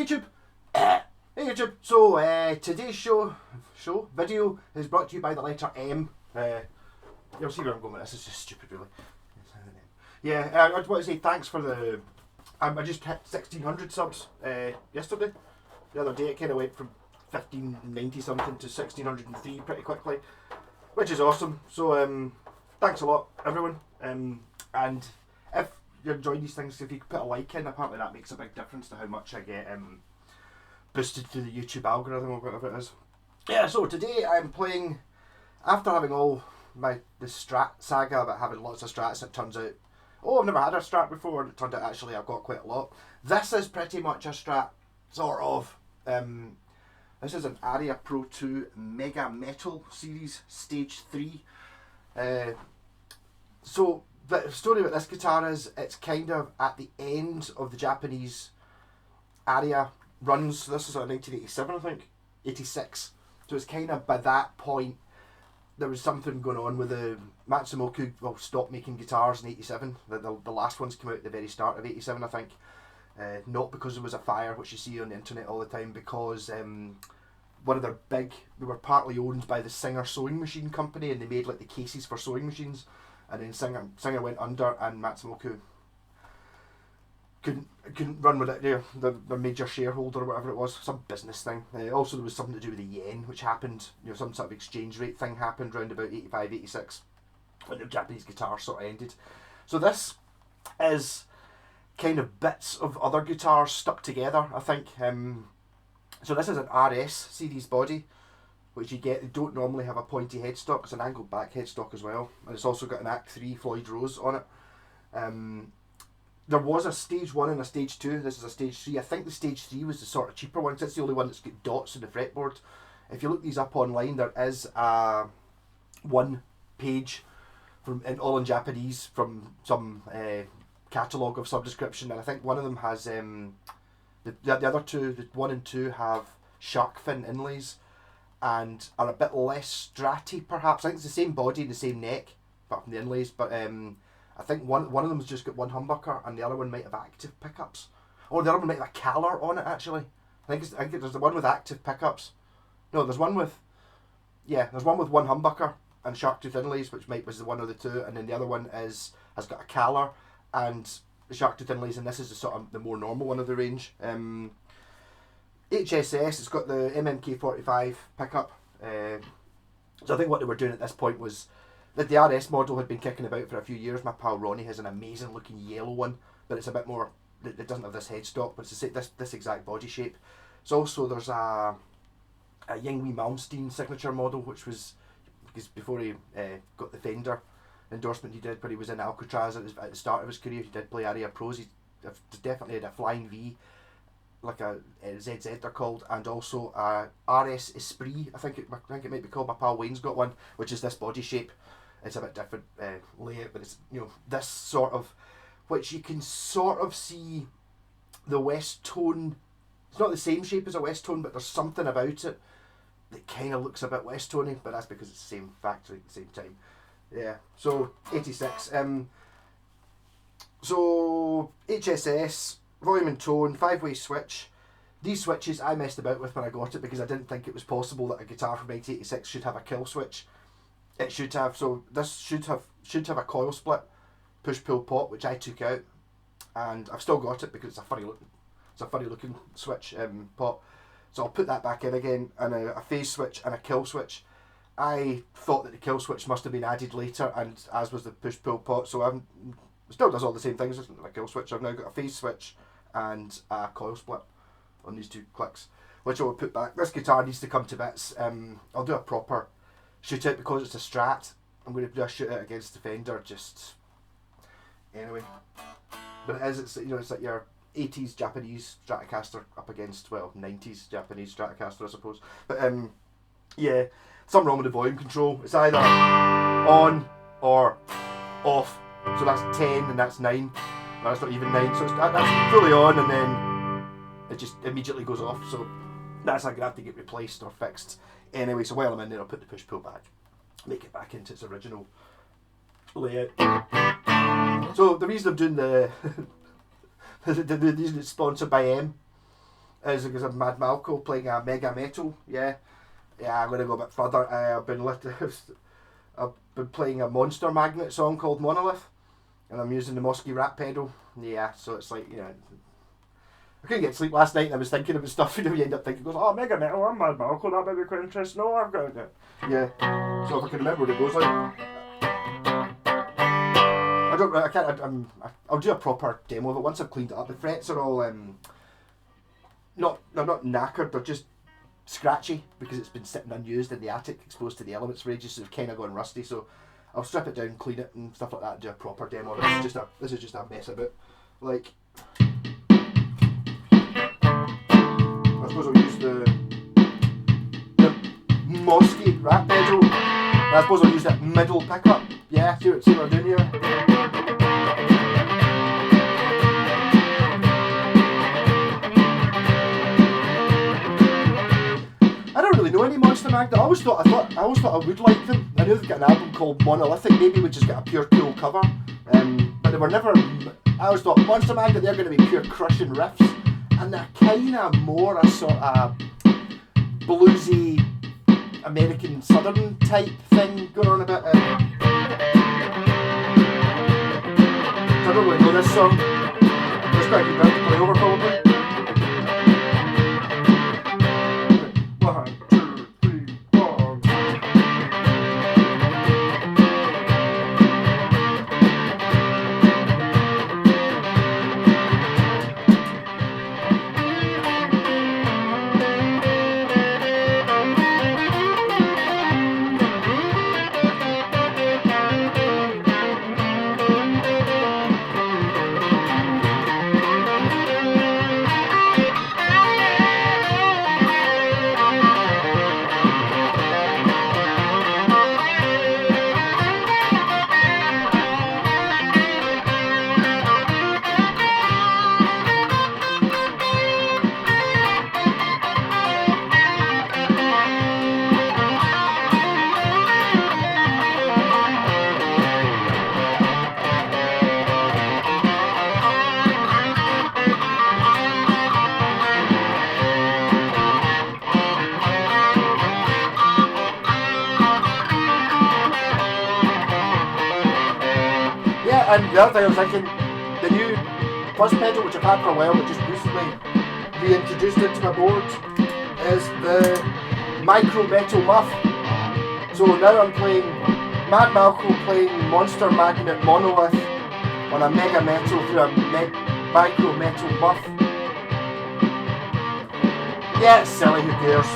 Hey YouTube! Hey YouTube! So, today's video is brought to you by the letter M. You'll see where I'm going with this, it's just stupid really. Yeah, I just want to say thanks for the... I just hit 1600 subs yesterday. The other day it kind of went from 1590 something to 1603 pretty quickly, which is awesome. So, thanks a lot everyone. And if you're enjoying these things, if you could put a like in, apparently that makes a big difference to how much I get boosted through the YouTube algorithm or whatever it is. Yeah, so today I'm playing, after having all the strat saga about having lots of strats, it turns out, oh, I've never had a strat before, and it turned out actually I've got quite a lot. This is pretty much a strat, sort of. This is an Aria Pro 2 Mega Metal Series Stage 3. So the story about this guitar is it's kind of at the end of the Japanese Aria runs. So this is like 1987, I think, 86. So it's kind of by that point there was something going on with the Matsumoku. Well, stopped making guitars in 87. The last ones came out at the very start of 87, I think. Not because there was a fire, which you see on the internet all the time, because one of their they were partly owned by the Singer sewing machine company, and they made like the cases for sewing machines, and then Singer went under, and Matsumoku couldn't run with it. Their major shareholder or whatever it was, some business thing. Also there was something to do with the yen, which happened, some sort of exchange rate thing happened around about 85, 86, when the Japanese guitar sort of ended. So this is kind of bits of other guitars stuck together, I think. So this is an RS series body, which you get. They don't normally have a pointy headstock. It's an angled back headstock as well, and it's also got an Act 3 Floyd Rose on it. There was a stage 1 and a stage 2. This is a stage 3. I think the stage 3 was the sort of cheaper one, 'cause it's the only one that's got dots in the fretboard. If you look these up online, there is a one page all in Japanese from some catalogue of some description, and I think one of them has the other two, the 1 and 2, have shark fin inlays and are a bit less stratty perhaps. I think it's the same body and the same neck apart from the inlays, but I think one of them's just got one humbucker and the other one might have active pickups. Or the other one might have a caller on it actually. I think there's the one with active pickups. No, there's one with one humbucker and shark tooth inlays, which was the one of the two, and then the other one has got a caller and the shark tooth inlays, and this is the sort of the more normal one of the range. HSS, it's got the MMK45 pickup. So I think what they were doing at this point was that the RS model had been kicking about for a few years. My pal Ronnie has an amazing looking yellow one, but it's a bit more, it doesn't have this headstock, but it's this exact body shape. So also there's a Yngwie Malmsteen signature model, which was, because before he got the Fender endorsement he did, but he was in Alcatraz at the start of his career, he did play Aria Pros. He definitely had a Flying V, like a ZZ they're called, and also a RS Esprit, I think it might be called. My pal Wayne's got one, which is this body shape. It's a bit different layout, but it's this sort of, which you can sort of see the West Tone. It's not the same shape as a West Tone, but there's something about it that kind of looks a bit West Tony, but that's because it's the same factory at the same time. Yeah, so 86. So HSS, volume and tone, 5-way switch. These switches I messed about with when I got it because I didn't think it was possible that a guitar from 1986 should have a kill switch. It should have, so this should have a coil split, push pull pop, which I took out, and I've still got it because it's a funny looking switch pot. So I'll put that back in again, and a phase switch and a kill switch. I thought that the kill switch must have been added later, and as was the push pull pot, so it still does all the same things as a kill switch. I've now got a phase switch and a coil split on these two clicks, which I will put back. This guitar needs to come to bits. I'll do a proper shoot out because it's a Strat. I'm going to do a shoot out against the Fender, just anyway. But it's like your 80s Japanese Stratocaster up against, well, 90s Japanese Stratocaster, I suppose. But yeah, something wrong with the volume control. It's either on or off. So that's 10 and that's 9. No, that's not even 9. So that's fully on, and then it just immediately goes off. So that's going to have to get replaced or fixed. Anyway, so while I'm in there, I'll put the push pull back, make it back into its original layout. So the reason I'm doing the reason it's sponsored by M is because of Mad Malko playing a mega metal. Yeah, I'm gonna go a bit further. I've been playing a Monster Magnet song called Monolith, and I'm using the Mosky rat pedal. Yeah, so it's like, I couldn't get sleep last night and I was thinking about stuff, you end up thinking, oh, mega metal, I'm Mad Malko, that might be quite interesting. No, I've got it. Yeah. So if I can remember what it goes like. I'll do a proper demo of it once I've cleaned it up. The frets are all they're not knackered, they're just scratchy because it's been sitting unused in the attic, exposed to the elements for ages, so they've kind of gone rusty. So I'll strip it down, clean it and stuff like that, and do a proper demo. This is just a mess about. Like, I suppose I'll use the Mosky rat pedal. I suppose I'll use that middle pickup. Yeah, see what I'm doing here. I don't really know any Monster Magnet. I always thought I would like them. I know they've got an album called Monolithic, maybe, which has got a pure cool cover. But they were never. I always thought Monster Magnet, they're going to be pure crushing riffs, and they're kind of more a sort of bluesy American Southern type thing going on a bit. I don't really know this song. It's quite a good bit to play over probably. 1, 2, 3, 4. And the other thing I was thinking, the new fuzz pedal, which I've had for a while but just recently reintroduced into my board, is the Micro Metal Muff. So now I'm playing Mad Malko playing Monster Magnet Monolith on a Mega Metal through a Micro Metal Muff. Yeah, it's silly, who cares?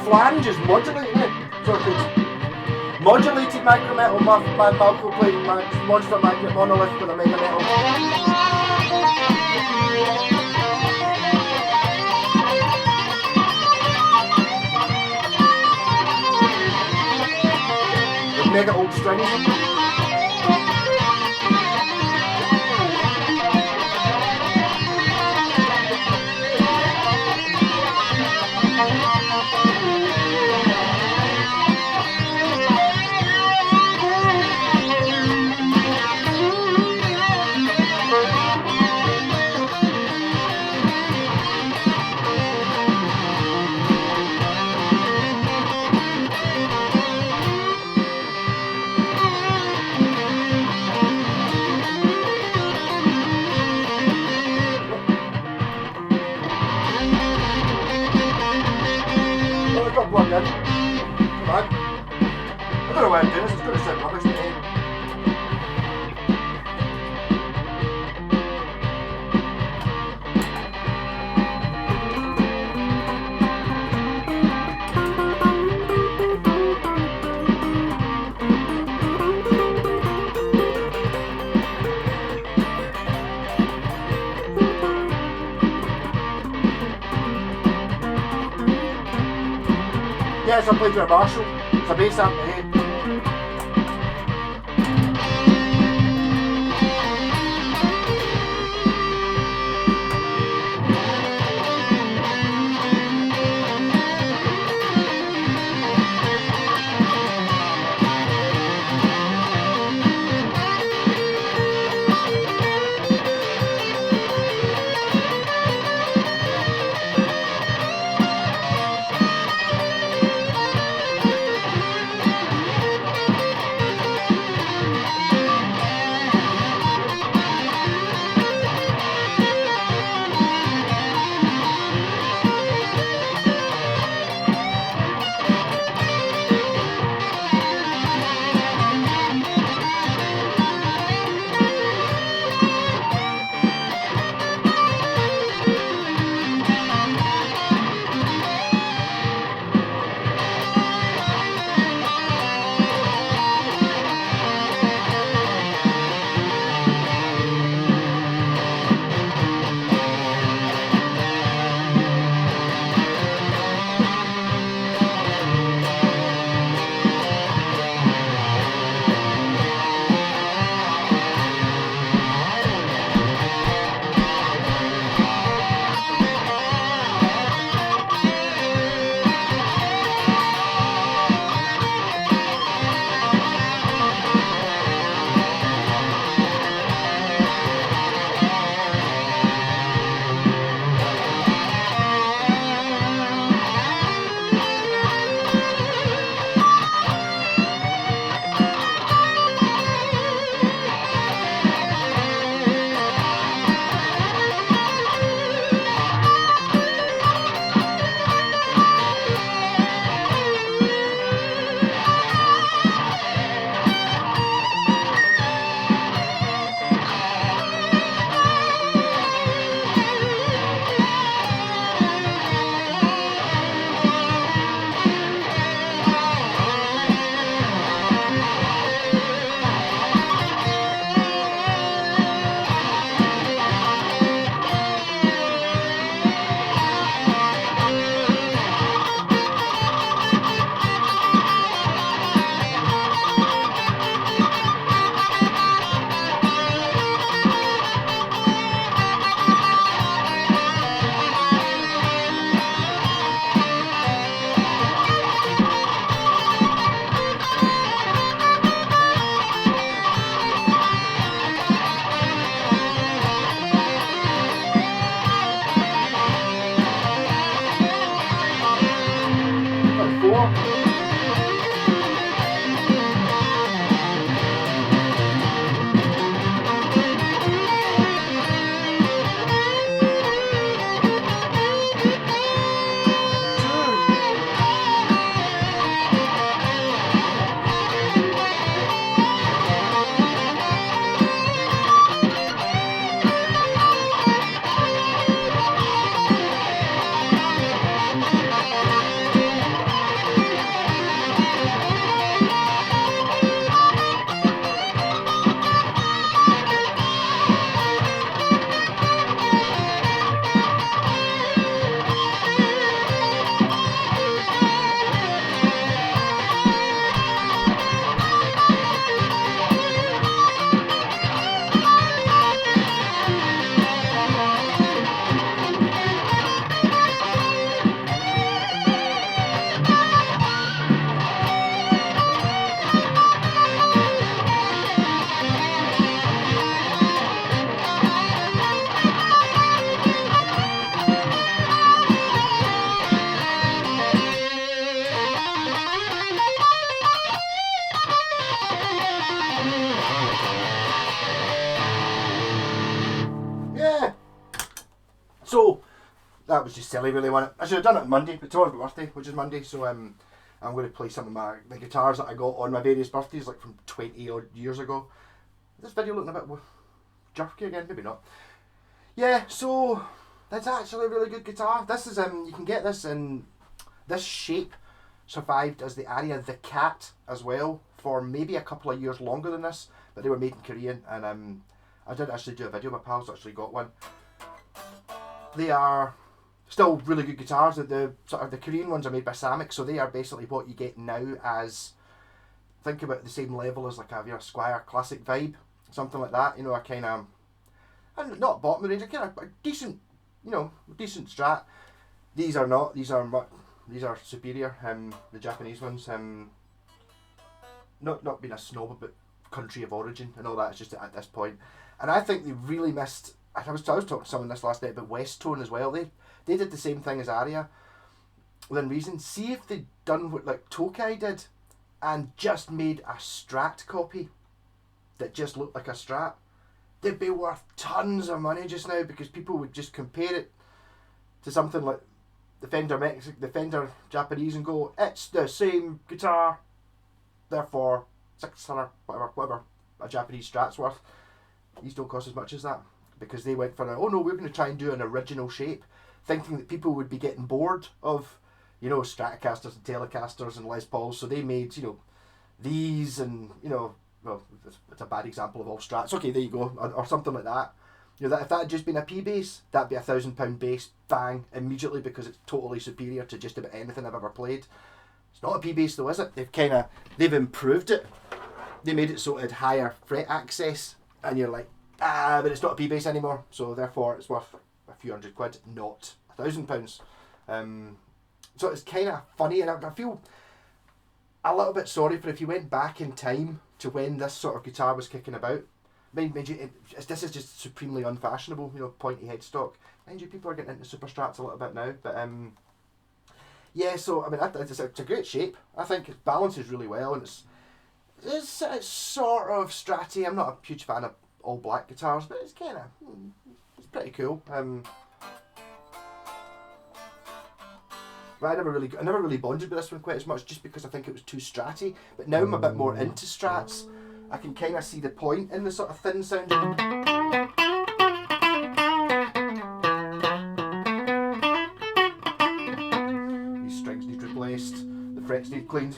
Flange is modulating it, so it's modulated Micro Metal Muff, Mad Malko playing Monster Magnet Monolith with a Mega Metal. With mega old strings. Come on. I don't know why I'm doing this, it's going to sound rubbish to me. Yeah, so I played with a Marshall. It's a bass amp, eh? So that was just silly, really, wasn't it? I should have done it on Monday, but tomorrow's my birthday, which is Monday, so I'm going to play some of my guitars that I got on my various birthdays, like from 20 odd years ago. This video looking a bit jerky again, maybe not. Yeah, so that's actually a really good guitar. This is you can get this in this shape. Survived as the Aria the Cat as well for maybe a couple of years longer than this, but they were made in Korean, and I did actually do a video. My pals actually got one. They are Still really good guitars. The sort of the Korean ones are made by Samick, so they are basically what you get now as, think about the same level as like a Squire Classic Vibe, something like that. You know, a kind of, and not bottom of the range, a kind of a decent, you know, decent Strat. These are not. These are superior. The Japanese ones. Not being a snob about country of origin and all that. It's just at this point, and I think they really missed. I was talking to someone this last night about West Tone as well. They did the same thing as Aria. Within reason, see if they'd done what like Tokai did, and just made a Strat copy that just looked like a Strat. They'd be worth tons of money just now because people would just compare it to something like the Fender Japanese and go, it's the same guitar, therefore 600 whatever a Japanese Strat's worth. These don't cost as much as that because they went for oh no, we're going to try and do an original shape, thinking that people would be getting bored of, you know, Stratocasters and Telecasters and Les Pauls, so they made, you know, these and, you know, well, it's a bad example of all Strats. Okay, there you go, or something like that. You know, that if that had just been a P bass, that'd be £1,000 bass, bang, immediately, because it's totally superior to just about anything I've ever played. It's not a P bass though, is it? They've improved it. They made it so it had higher fret access, and you're like, but it's not a P bass anymore, so therefore it's worth a few £100, not £1,000. So it's kind of funny, and I feel a little bit sorry for if you went back in time to when this sort of guitar was kicking about. Mind you, this is just supremely unfashionable, you know, pointy headstock. Mind you, people are getting into Super Strats a little bit now, but yeah. So I mean, it's a great shape. I think it balances really well, and it's sort of Stratty. I'm not a huge fan of all black guitars, but it's kind of it's pretty cool. But I never really bonded with this one quite as much, just because I think it was too Stratty. But now I'm a bit more into Strats. I can kind of see the point in the sort of thin sound. These strings need replaced, the frets need cleaned,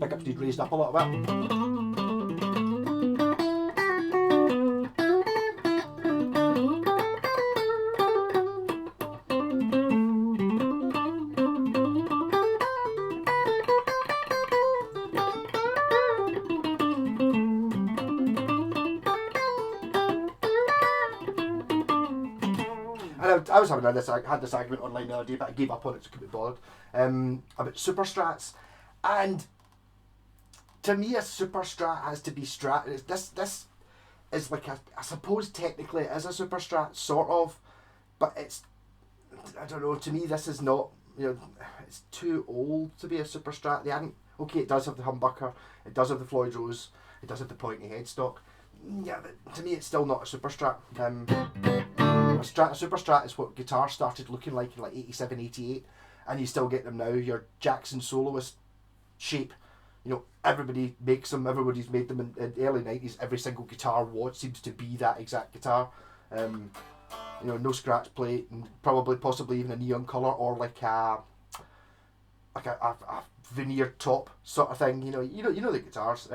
pickups need raised up a little bit. I was having had this argument online the other day, but I gave up on it, so I couldn't be bothered, about Super Strats. And to me, a Super Strat has to be Strat. This is like I suppose technically it is a Super Strat, sort of, but it's, I don't know, to me this is not, you know, it's too old to be a Super Strat. They hadn't, okay, it does have the humbucker, it does have the Floyd Rose, it does have the pointy headstock. Yeah, but to me it's still not a Super Strat. A Super Strat is what guitars started looking like in like 87, 88, and you still get them now. Your Jackson soloist shape, you know, everybody makes them, everybody's made them in the early 90s. Every single guitar seems to be that exact guitar. You know, no scratch plate, and possibly even a neon colour, or like a veneer top sort of thing. You know the guitars.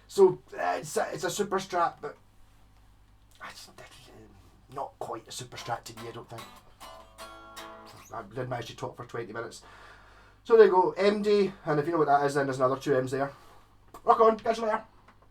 So it's a Super Strat, but not quite a Super Strat to me, I don't think. I did manage to talk for 20 minutes. So there you go, MD, and if you know what that is, then there's another two M's there. Rock on, catch you later.